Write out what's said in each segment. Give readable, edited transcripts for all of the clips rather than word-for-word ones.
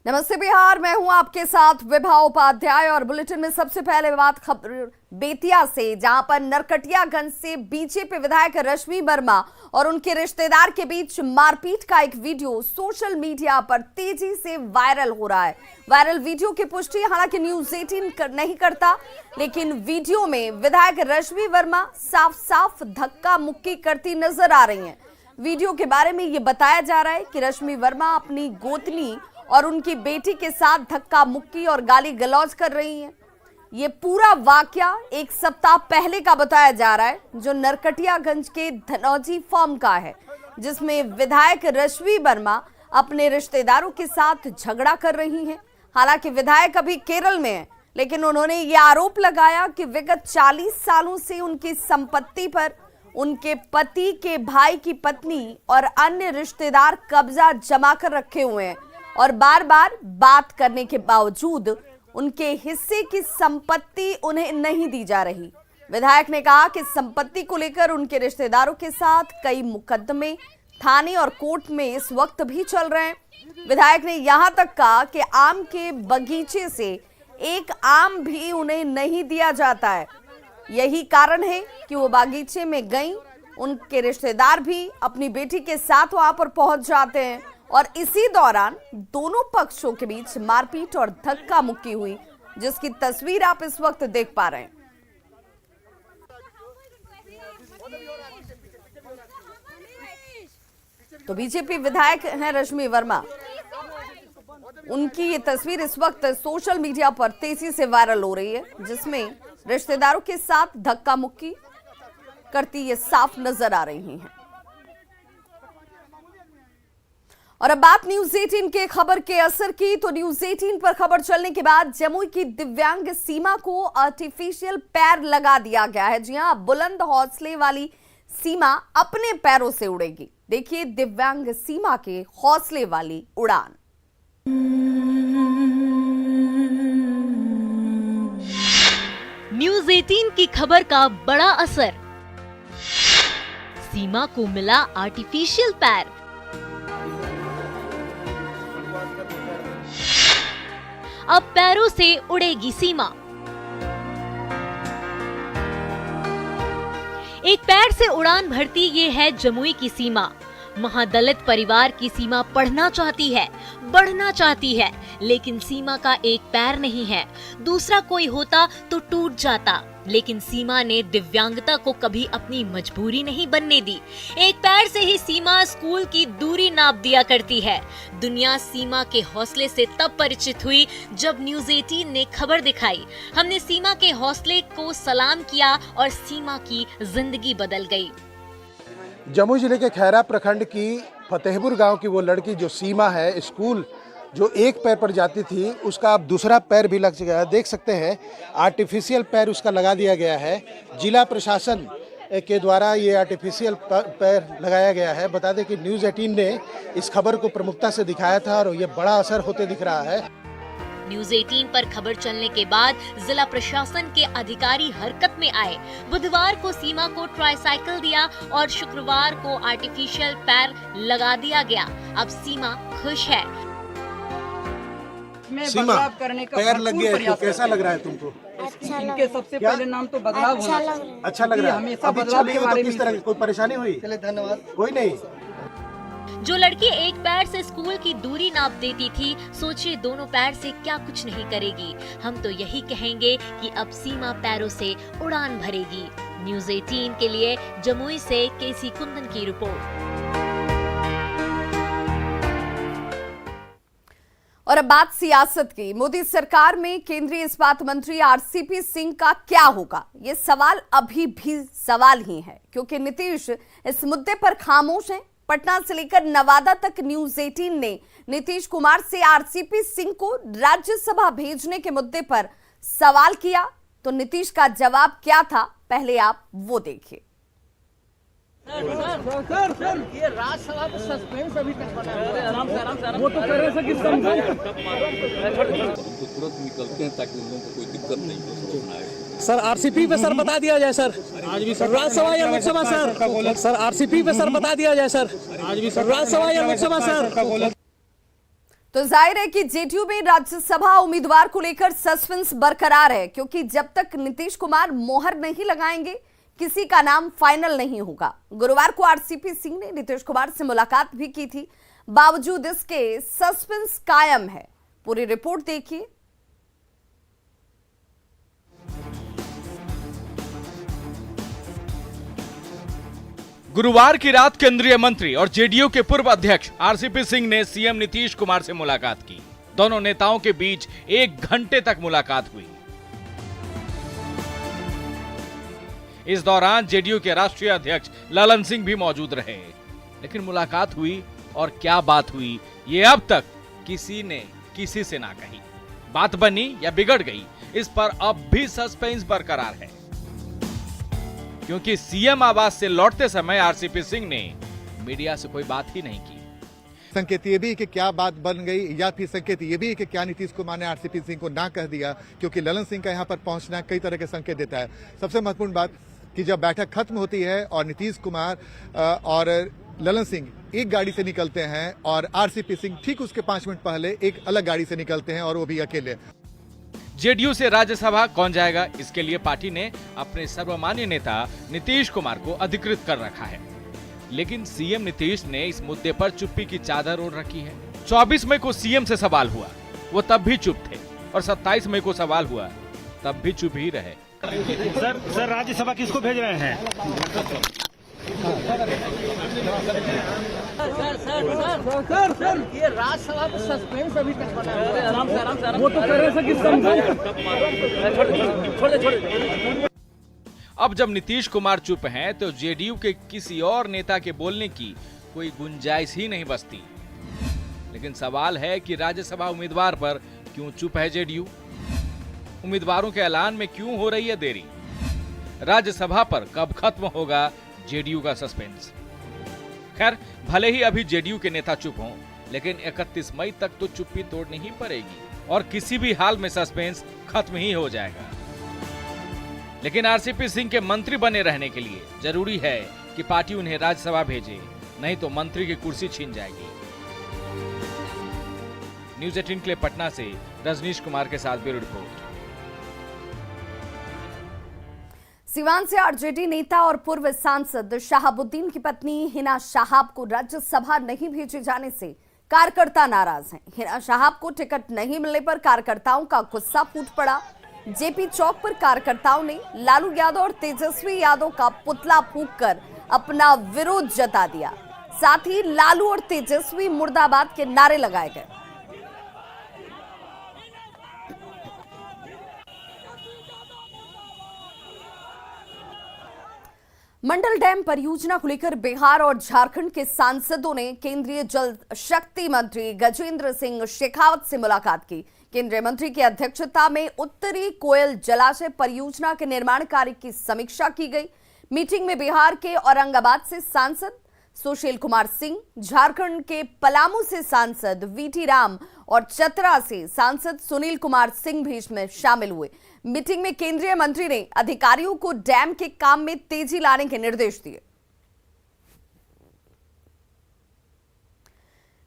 नमस्ते बिहार, मैं हूं आपके साथ विभा उपाध्याय और बुलेटिन में सबसे पहले बात खबर बेतिया से, जहां पर नरकटियागंज से बीजेपी विधायक रश्मि वर्मा और उनके रिश्तेदार के बीच मारपीट का एक वीडियो सोशल मीडिया पर तेजी से वायरल हो रहा है। वायरल वीडियो की पुष्टि हालांकि न्यूज़ 18 नहीं करता, लेकिन वीडियो में विधायक रश्मि वर्मा साफ साफ धक्का मुक्की करती नजर आ रही हैं। वीडियो के बारे में ये बताया जा रहा है कि रश्मि वर्मा अपनी गोतनी और उनकी बेटी के साथ धक्का मुक्की और गाली गलौज कर रही हैं। ये पूरा वाकया एक सप्ताह पहले का बताया जा रहा है, जो नरकटियागंज के धनौजी फार्म का है, जिसमें विधायक रश्मि वर्मा अपने रिश्तेदारों के साथ झगड़ा कर रही हैं। हालांकि विधायक अभी केरल में है, लेकिन उन्होंने ये आरोप लगाया कि विगत 40 सालों से उनकी संपत्ति पर उनके पति के भाई की पत्नी और अन्य रिश्तेदार कब्जा जमा कर रखे हुए हैं और बार बार बात करने के बावजूद उनके हिस्से की संपत्ति उन्हें नहीं दी जा रही। विधायक ने कहा कि संपत्ति को लेकर उनके रिश्तेदारों के साथ कई मुकदमे थाने और कोर्ट में इस वक्त भी चल रहे हैं। विधायक ने यहां तक कहा कि आम के बगीचे से एक आम भी उन्हें नहीं दिया जाता है। यही कारण है कि वो बागीचे में गई, उनके रिश्तेदार भी अपनी बेटी के साथ वहां पर पहुंच जाते हैं और इसी दौरान दोनों पक्षों के बीच मारपीट और धक्का मुक्की हुई, जिसकी तस्वीर आप इस वक्त देख पा रहे हैं। तो बीजेपी विधायक हैं रश्मि वर्मा, उनकी ये तस्वीर इस वक्त सोशल मीडिया पर तेजी से वायरल हो रही है, जिसमें रिश्तेदारों के साथ धक्का मुक्की करती ये साफ नजर आ रही हैं। और अब बात न्यूज़ 18 के खबर के असर की, तो न्यूज़ 18 पर खबर चलने के बाद जमुई की दिव्यांग सीमा को आर्टिफिशियल पैर लगा दिया गया है। जी हां, बुलंद हौसले वाली सीमा अपने पैरों से उड़ेगी। देखिए दिव्यांग सीमा के हौसले वाली उड़ान। न्यूज़ 18 की खबर का बड़ा असर, सीमा को मिला आर्टिफिशियल पैर। अब पैरों से उड़ेगी सीमा। एक पैर से उड़ान भरती ये है जमुई की सीमा। महादलित परिवार की सीमा पढ़ना चाहती है, बढ़ना चाहती है, लेकिन सीमा का एक पैर नहीं है। दूसरा कोई होता तो टूट जाता, लेकिन सीमा ने दिव्यांगता को कभी अपनी मजबूरी नहीं बनने दी। एक पैर से ही सीमा स्कूल की दूरी नाप दिया करती है। दुनिया सीमा के हौसले से तब परिचित हुई जब न्यूज़ 18 ने खबर दिखाई। हमने सीमा के हौसले को सलाम किया और सीमा की जिंदगी बदल गई। जमुई जिले के खैरा प्रखंड की फतेहपुर गांव की वो लड़की जो सीमा है, स्कूल जो एक पैर पर जाती थी, उसका अब दूसरा पैर भी लग गया है। देख सकते हैं आर्टिफिशियल पैर उसका लगा दिया गया है। जिला प्रशासन के द्वारा ये आर्टिफिशियल पैर लगाया गया है। बता दें कि न्यूज़ 18 ने इस खबर को प्रमुखता से दिखाया था और ये बड़ा असर होते दिख रहा है। न्यूज़ 18 पर खबर चलने के बाद जिला प्रशासन के अधिकारी हरकत में आए। बुधवार को सीमा को ट्राइसाइकिल दिया और शुक्रवार को आर्टिफिशियल पैर लगा दिया गया। अब सीमा खुश है। सीमा, पैर लग गया है, तो कैसा लग रहा है तुमको? अच्छा इनके सबसे पहले नाम तो बदलाव होना चाहिए। अच्छा लग रहा है। हमेशा अभी बदलाव चली के हो तो बारे किस में तरह की कोई परेशानी हुई? चलिए धन्यवाद। कोई नहीं। जो लड़की एक पैर से स्कूल की दूरी नाप देती थी, सोचिए दोनों पैर से क्या कुछ नहीं करेगी। हम तो यही कहेंगे कि अब सीमा पैरों से उड़ान भरेगी। न्यूज़ 18 के लिए जमुई से केसी कुंदन की रिपोर्ट। और अब बात सियासत की। मोदी सरकार में केंद्रीय इस्पात मंत्री आरसीपी सिंह का क्या होगा, ये सवाल अभी भी सवाल ही है, क्योंकि नीतीश इस मुद्दे पर खामोश हैं। पटना से लेकर नवादा तक न्यूज़ 18 ने नीतीश कुमार से आरसीपी सिंह को राज्यसभा भेजने के मुद्दे पर सवाल किया, तो नीतीश का जवाब क्या था, पहले आप वो देखिए। सर, ये राज्यसभा में सस्पेंस अभी तक बना है। आराम से वो तो कह रहे थे कि तुरंत निकलते हैं ताकि उन लोगों को कोई दिक्कत नहीं हो। सर आरसीपी पे सर बता दिया जाए सर, आज भी सर राज्यसभा या लोकसभा सर आरसीपी पे सर बता दिया जाए सर, आज भी सर राज्यसभा या लोकसभा सर। तो जाहिर है कि जेडीयू में राज्यसभा उम्मीदवार को लेकर सस्पेंस बरकरार है, क्योंकि जब तक नीतीश कुमार मोहर नहीं लगाएंगे किसी का नाम फाइनल नहीं होगा। गुरुवार को आरसीपी सिंह ने नीतीश कुमार से मुलाकात भी की थी, बावजूद इसके सस्पेंस कायम है। पूरी रिपोर्ट देखिए। गुरुवार की रात केंद्रीय मंत्री और जेडीयू के पूर्व अध्यक्ष आरसीपी सिंह ने सीएम नीतीश कुमार से मुलाकात की। दोनों नेताओं के बीच 1 घंटे तक मुलाकात हुई। इस दौरान जेडीयू के राष्ट्रीय अध्यक्ष ललन सिंह भी मौजूद रहे। लेकिन मुलाकात हुई और क्या बात हुई, ये अब तक किसी ने किसी से ना कही। बात बनी या बिगड़ गई, इस पर अब भी सस्पेंस बरकरार है, क्योंकि सीएम आवास से लौटते समय आरसीपी सिंह ने मीडिया से कोई बात ही नहीं की। संकेत ये भी कि क्या बात बन गई, या फिर संकेत ये भी है कि क्या नीतीश कुमार ने आरसीपी सिंह को ना कह दिया, क्योंकि ललन सिंह का यहाँ पर पहुंचना कई तरह के संकेत देता है। सबसे महत्वपूर्ण बात कि जब बैठक खत्म होती है और नीतीश कुमार और ललन सिंह एक गाड़ी से निकलते हैं और आरसीपी सिंह ठीक उसके 5 मिनट पहले एक अलग गाड़ी से निकलते हैं, और वो भी अकेले। जेडीयू से राज्यसभा कौन जाएगा, इसके लिए पार्टी ने अपने सर्वमान्य नेता नीतीश कुमार को अधिकृत कर रखा है। लेकिन सीएम नीतीश ने इस मुद्दे पर चुप्पी की चादर ओढ़ रखी है। 24 मई को सीएम से सवाल हुआ, वो तब भी चुप थे, और 27 मई को सवाल हुआ, तब भी चुप ही रहे। सर राज्यसभा किसको भेज रहे हैं? सर ये राज्यसभा में सस्पेंस अभी तक बना है। आराम वो तो कर रहे कि छोड़े। अब जब नीतीश कुमार चुप हैं, तो जेडीयू के किसी और नेता के बोलने की कोई गुंजाइश ही नहीं बचती। लेकिन सवाल है कि राज्यसभा उम्मीदवार पर क्यों चुप है जेडीयू? उम्मीदवारों के ऐलान में क्यों हो रही है देरी? राज्यसभा पर कब खत्म होगा जेडीयू का सस्पेंस? खैर, भले ही अभी जेडीयू के नेता चुप हों, लेकिन 31 मई तक तो चुप्पी तोड़नी ही पड़ेगी, और किसी भी हाल में सस्पेंस खत्म ही हो जाएगा। लेकिन आरसीपी सिंह के मंत्री बने रहने के लिए जरूरी है कि पार्टी उन्हें राज्यसभा भेजे, नहीं तो मंत्री की कुर्सी छीन जाएगी। न्यूज़ 18 के लिए पटना से रजनीश कुमार के साथ ब्यूरो रिपोर्ट। सिवान से आरजेडी नेता और पूर्व सांसद शहाबुद्दीन की पत्नी हिना शहाब को राज्यसभा नहीं भेजे जाने से कार्यकर्ता नाराज हैं। हिना शहाब को टिकट नहीं मिलने पर कार्यकर्ताओं का गुस्सा फूट पड़ा। जेपी चौक पर कार्यकर्ताओं ने लालू यादव और तेजस्वी यादव का पुतला फूंककर अपना विरोध जता दिया। साथ ही लालू और तेजस्वी मुर्दाबाद के नारे लगाए गए। मंडल डैम परियोजना को लेकर बिहार और झारखंड के सांसदों ने केंद्रीय जल शक्ति मंत्री गजेंद्र सिंह शेखावत से मुलाकात की। केंद्रीय मंत्री की अध्यक्षता में उत्तरी कोयल जलाशय परियोजना के निर्माण कार्य की समीक्षा की गई। मीटिंग में बिहार के औरंगाबाद से सांसद सुशील कुमार सिंह, झारखंड के पलामू से सांसद वीटी राम और चतरा से सांसद सुनील कुमार सिंह भी इसमें शामिल हुए। मीटिंग में केंद्रीय मंत्री ने अधिकारियों को डैम के काम में तेजी लाने के निर्देश दिए।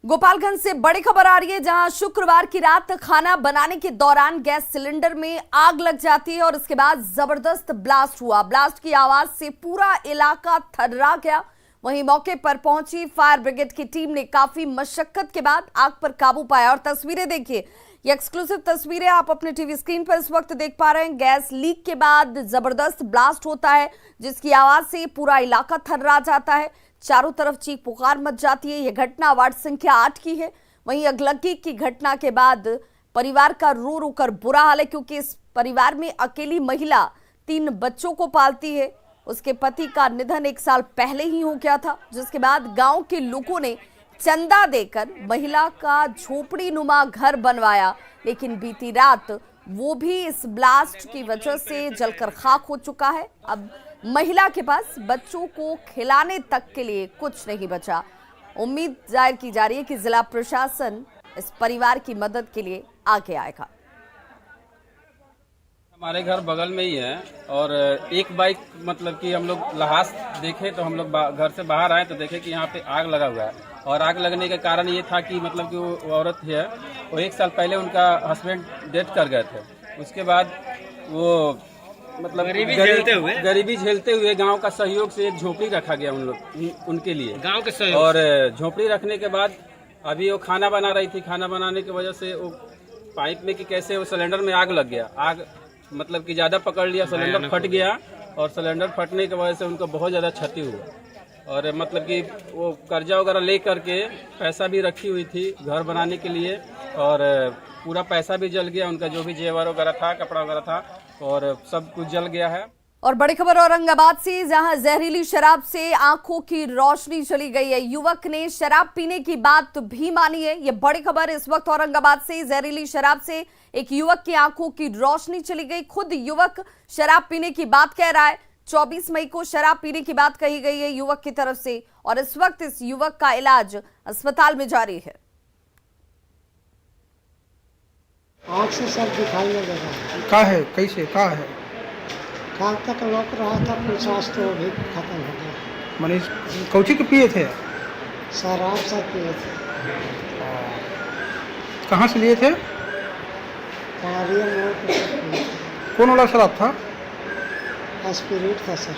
गोपालगंज से बड़ी खबर आ रही है, जहां शुक्रवार की रात खाना बनाने के दौरान गैस सिलेंडर में आग लग जाती है और उसके बाद जबरदस्त ब्लास्ट हुआ। ब्लास्ट की आवाज से पूरा इलाका थर्रा गया। वहीं मौके पर पहुंची फायर ब्रिगेड की टीम ने काफी मशक्कत के बाद आग पर काबू पाया। और तस्वीरें देखिए, ये एक्सक्लूसिव तस्वीरें आप अपने टीवी स्क्रीन पर इस वक्त देख पा रहे हैं। गैस लीक के बाद जबरदस्त ब्लास्ट होता है, जिसकी आवाज से पूरा इलाका थर्रा जाता है। चारों तरफ चीख पुकार मच जाती है। यह घटना वार्ड संख्या 8 की है। वहीं अगलगी की घटना के बाद परिवार का रो रो कर बुरा हाल है, क्योंकि इस परिवार में अकेली महिला 3 बच्चों को पालती है। उसके पति का निधन 1 साल पहले ही हो गया था, जिसके बाद गांव के लोगों ने चंदा देकर महिला का झोपड़ी नुमा घर बनवाया। लेकिन बीती रात वो भी इस ब्लास्ट की वजह से जलकर खाक हो चुका है। अब महिला के पास बच्चों को खिलाने तक के लिए कुछ नहीं बचा। उम्मीद जाहिर की जा रही है कि जिला प्रशासन इस परिवार की मदद के लिए आगे आएगा। हमारे घर बगल में ही है, और एक बाइक मतलब कि हम लोग लहास देखे तो हम लोग घर से बाहर आए तो देखे कि यहाँ पे आग लगा हुआ है। और आग लगने का कारण ये था कि मतलब कि वो औरत है वो 1 साल पहले उनका हस्बैंड डेथ कर गए थे। उसके बाद वो मतलब गरीबी झेलते हुए गांव का सहयोग से एक झोपड़ी रखा गया उनके लिए, गांव के सहयोग। और झोपड़ी रखने के बाद अभी वो खाना बना रही थी, खाना बनाने की वजह से वो पाइप में कि कैसे वो सिलेंडर में आग लग गया। आग मतलब कि ज़्यादा पकड़ लिया, सिलेंडर फट गया और सिलेंडर फटने की वजह से उनको बहुत ज़्यादा क्षति हुआ। और मतलब कि वो कर्जा वगैरह ले करके पैसा भी रखी हुई थी घर बनाने के लिए और पूरा पैसा भी जल गया, उनका जो भी जेवर वगैरह था, कपड़ा वगैरह था और सब कुछ जल गया है। और बड़ी खबर औरंगाबाद से, जहां जहरीली शराब से आंखों की रोशनी चली गई है। युवक ने शराब पीने की बात भी मानी है। ये बड़ी खबर इस वक्त औरंगाबाद से, जहरीली शराब से एक युवक की आंखों की रोशनी चली गई। खुद युवक शराब पीने की बात कह रहा है। 24 मई को शराब पीने की बात कही गई है युवक की तरफ से और इस वक्त इस युवक का इलाज अस्पताल में जारी है। आँख से सब दिखाई नहीं दे रहा। कहाँ है, कैसे कहाँ है? कल तक लोक रहा था, पुलिस तो भी खत्म हो गया। मनीष कौची के पिए थे? शराब सब पिए थे। कहाँ से लिए थे? कार्य मोड़ पे सब पिए थे। कौन वाला शराब था? स्पिरिट था सर।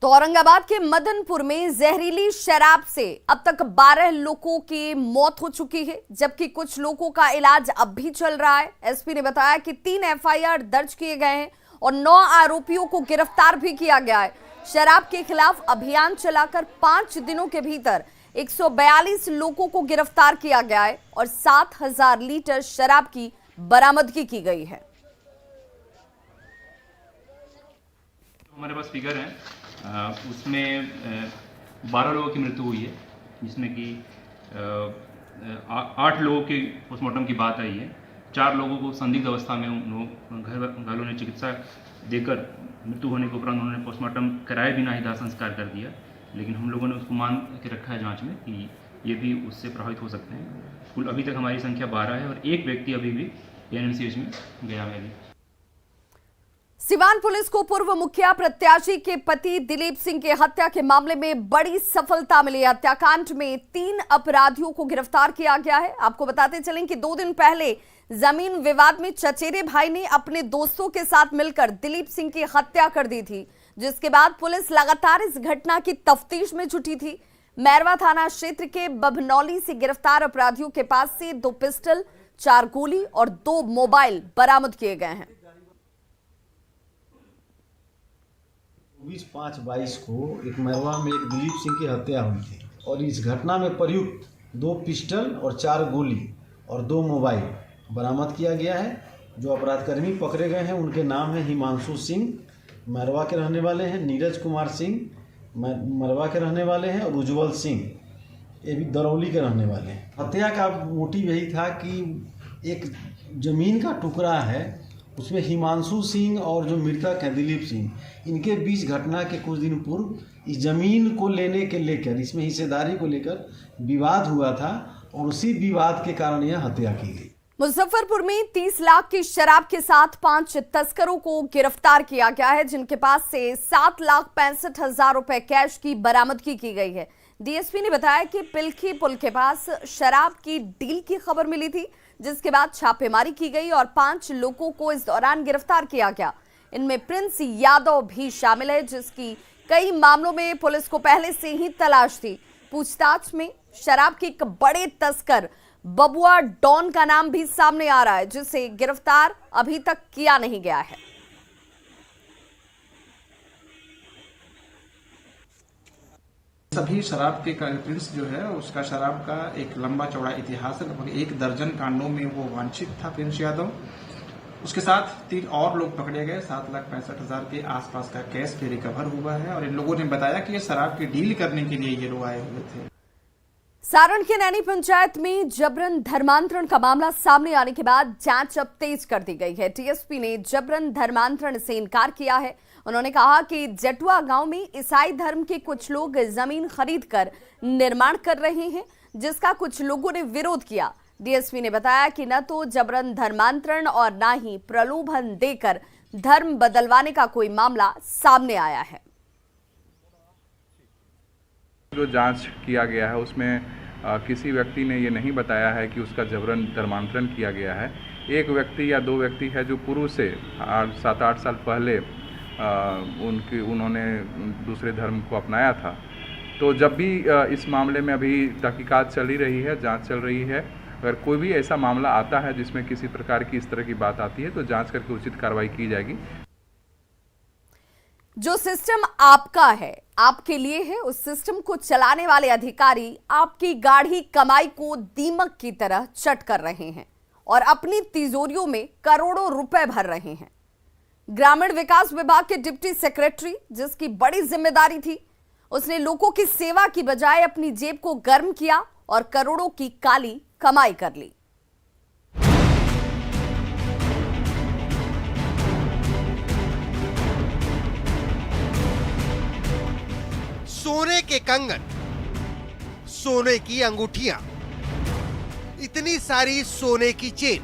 तो औरंगाबाद के मदनपुर में जहरीली शराब से अब तक 12 लोगों की मौत हो चुकी है, जबकि कुछ लोगों का इलाज अब भी चल रहा है। एसपी ने बताया कि 3 एफआईआर दर्ज किए गए हैं और 9 आरोपियों को गिरफ्तार भी किया गया है। शराब के खिलाफ अभियान चलाकर 5 दिनों के भीतर 142 लोगों को गिरफ्तार किया गया है और 7000 लीटर शराब की बरामदगी की गई है। हमारे पास फिगर है, उसमें 12 लोगों की मृत्यु हुई है, जिसमें कि 8 लोगों के पोस्टमार्टम की बात आई है। 4 लोगों को संदिग्ध अवस्था में उन घर वालों ने चिकित्सा देकर मृत्यु होने के उपरांत उन्होंने पोस्टमार्टम कराए बिना ही दाह संस्कार कर दिया, लेकिन हम लोगों ने उसको मान के रखा है जांच में कि ये भी उससे प्रभावित हो सकते हैं। कुल अभी तक हमारी संख्या 12 है और एक व्यक्ति अभी भी एनएमसीएच में गया है। अभी सिवान पुलिस को पूर्व मुखिया प्रत्याशी के पति दिलीप सिंह की हत्या के मामले में बड़ी सफलता मिली। हत्याकांड में 3 अपराधियों को गिरफ्तार किया गया है। आपको बताते चलें कि 2 दिन पहले जमीन विवाद में चचेरे भाई ने अपने दोस्तों के साथ मिलकर दिलीप सिंह की हत्या कर दी थी, जिसके बाद पुलिस लगातार इस घटना की तफ्तीश में जुटी थी। मैरवा थाना क्षेत्र के बभनौली से गिरफ्तार अपराधियों के पास से 2 पिस्टल, 4 गोली और 2 मोबाइल बरामद किए गए हैं। 24/5/22 को एक मैरवा में एक दिलीप सिंह की हत्या हुई थी और इस घटना में प्रयुक्त 2 पिस्टल और 4 गोली और 2 मोबाइल बरामद किया गया है। जो अपराधकर्मी पकड़े गए हैं उनके नाम है हिमांशु सिंह, मैरवा के रहने वाले हैं, नीरज कुमार सिंह मैरवा के रहने वाले हैं और उज्जवल सिंह ये भी दरौली के रहने वाले हैं। हत्या का मोटिव यही था कि एक ज़मीन का टुकड़ा है, उसमें हिमांशु सिंह और जो मृतक हैं दिलीप सिंह, इनके बीच घटना के कुछ दिन पूर्व इस ज़मीन को लेने के लेकर, इसमें हिस्सेदारी को लेकर विवाद हुआ था और उसी विवाद के कारण यह हत्या की गई। मुजफ्फरपुर में 30 लाख की शराब के साथ 5 तस्करों को गिरफ्तार किया गया है, जिनके पास से 7,65,000 रुपए कैश की बरामदगी की गई है। डीएसपी ने बताया कि पिलखी पुल के पास शराब की डील की खबर मिली थी, जिसके बाद छापेमारी की गई और 5 लोगों को इस दौरान गिरफ्तार किया गया। इनमें प्रिंस यादव भी शामिल है, जिसकी कई मामलों में पुलिस को पहले से ही तलाश थी। पूछताछ में शराब के एक बड़े तस्कर बबुआ डॉन का नाम भी सामने आ रहा है, जिसे गिरफ्तार अभी तक किया नहीं गया है। सभी शराब के प्रिंस जो है उसका शराब का एक लंबा चौड़ा इतिहास है। लगभग 1 दर्जन कांडों में वो वांछित था प्रिंस यादव। उसके साथ 3 और लोग पकड़े गए। 7,65,000 के आसपास का कैश भी रिकवर हुआ है और इन लोगों ने बताया कि ये शराब की डील करने के लिए ये लोग आए हुए थे। सारण के नैनी पंचायत में जबरन धर्मांतरण का मामला सामने आने के बाद जांच अब तेज कर दी गई है। टीएसपी ने जबरन धर्मांतरण से इनकार किया है। उन्होंने कहा कि जटुआ गांव में ईसाई धर्म के कुछ लोग जमीन खरीदकर निर्माण कर रहे हैं, जिसका कुछ लोगों ने विरोध किया। डीएसपी ने बताया कि न तो जबरन धर्मांतरण और न ही प्रलोभन देकर धर्म बदलवाने का कोई मामला सामने आया है। जो जांच किया गया है उसमें किसी व्यक्ति ने ये नहीं बताया है कि उसका जबरन धर्मांतरण किया गया है। एक व्यक्ति या दो व्यक्ति है जो पूर्व से 7-8 साल पहले उन्होंने दूसरे धर्म को अपनाया था। तो जब भी इस मामले में अभी तहकीकात चल ही रही है, जांच चल रही है, अगर कोई भी ऐसा मामला आता है जिसमें किसी प्रकार की इस तरह की बात आती है तो जांच करके उचित कार्रवाई की जाएगी। जो सिस्टम आपका है, आपके लिए है, उस सिस्टम को चलाने वाले अधिकारी आपकी गाढ़ी कमाई को दीमक की तरह चट कर रहे हैं और अपनी तिजोरियों में करोड़ों रुपए भर रहे हैं। ग्रामीण विकास विभाग के डिप्टी सेक्रेटरी, जिसकी बड़ी जिम्मेदारी थी, उसने लोगों की सेवा की बजाय अपनी जेब को गर्म किया और करोड़ों की काली कमाई कर ली। सोने के कंगन, सोने की अंगूठियां, इतनी सारी सोने की चेन,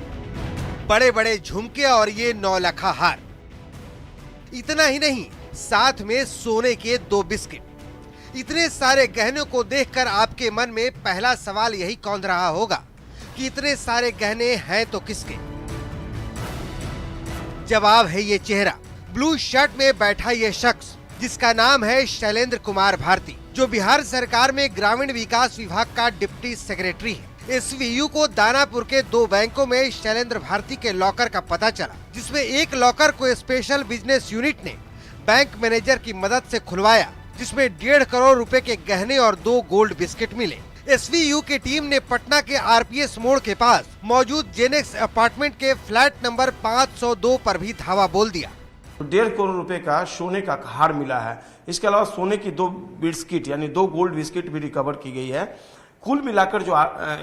बड़े बड़े झुमके और ये 9 लाखा हार। इतना ही नहीं, साथ में सोने के 2 बिस्किट। इतने सारे गहनों को देखकर आपके मन में पहला सवाल यही कौंध रहा होगा कि इतने सारे गहने हैं तो किसके? जवाब है ये चेहरा, ब्लू शर्ट में बैठा ये शख्स, जिसका नाम है शैलेंद्र कुमार भारती, जो बिहार सरकार में ग्रामीण विकास विभाग का डिप्टी सेक्रेटरी है। SVU को दानापुर के 2 बैंकों में शैलेंद्र भारती के लॉकर का पता चला, जिसमें एक लॉकर को स्पेशल बिजनेस यूनिट ने बैंक मैनेजर की मदद से खुलवाया, जिसमें 1.5 करोड़ रुपए के गहने और 2 गोल्ड बिस्किट मिले। SVU की टीम ने पटना के RPS मोड़ के पास मौजूद जेनेक्स अपार्टमेंट के फ्लैट नंबर 502 पर भी धावा बोल दिया। 1.5 करोड़ रुपए का सोने का हार मिला है। इसके अलावा सोने की 2 बिस्किट यानी 2 गोल्ड बिस्किट भी रिकवर की गई है। कुल मिलाकर जो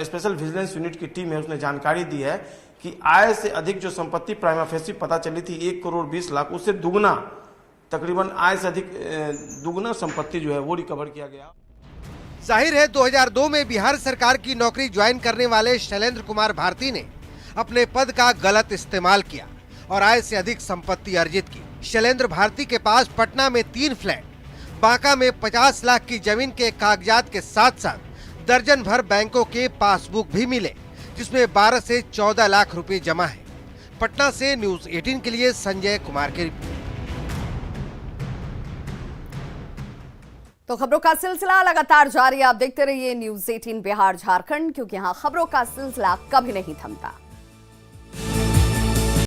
स्पेशल विजिलेंस यूनिट की टीम है उसने जानकारी दी है कि आय से अधिक जो संपत्ति प्राइमा फेसी पता चली थी 1 करोड़ 20 लाख, उससे दुगना, तकरीबन आय से अधिक दुगना संपत्ति जो है वो रिकवर किया गया। जाहिर है 2002 में बिहार सरकार की नौकरी ज्वाइन करने वाले शैलेंद्र कुमार भारती ने अपने पद का गलत इस्तेमाल किया और आय से अधिक संपत्ति अर्जित की। शैलेंद्र भारती के पास पटना में 3 फ्लैट, बांका में 50 लाख की जमीन के कागजात के साथ साथ दर्जन भर बैंकों के पासबुक भी मिले, जिसमें 12 से 14 लाख रुपए जमा है। पटना से न्यूज 18 के लिए संजय कुमार की रिपोर्ट। तो खबरों का सिलसिला लगातार जारी, आप देखते रहिए न्यूज 18 बिहार झारखंड, क्योंकि यहाँ खबरों का सिलसिला कभी नहीं थमता।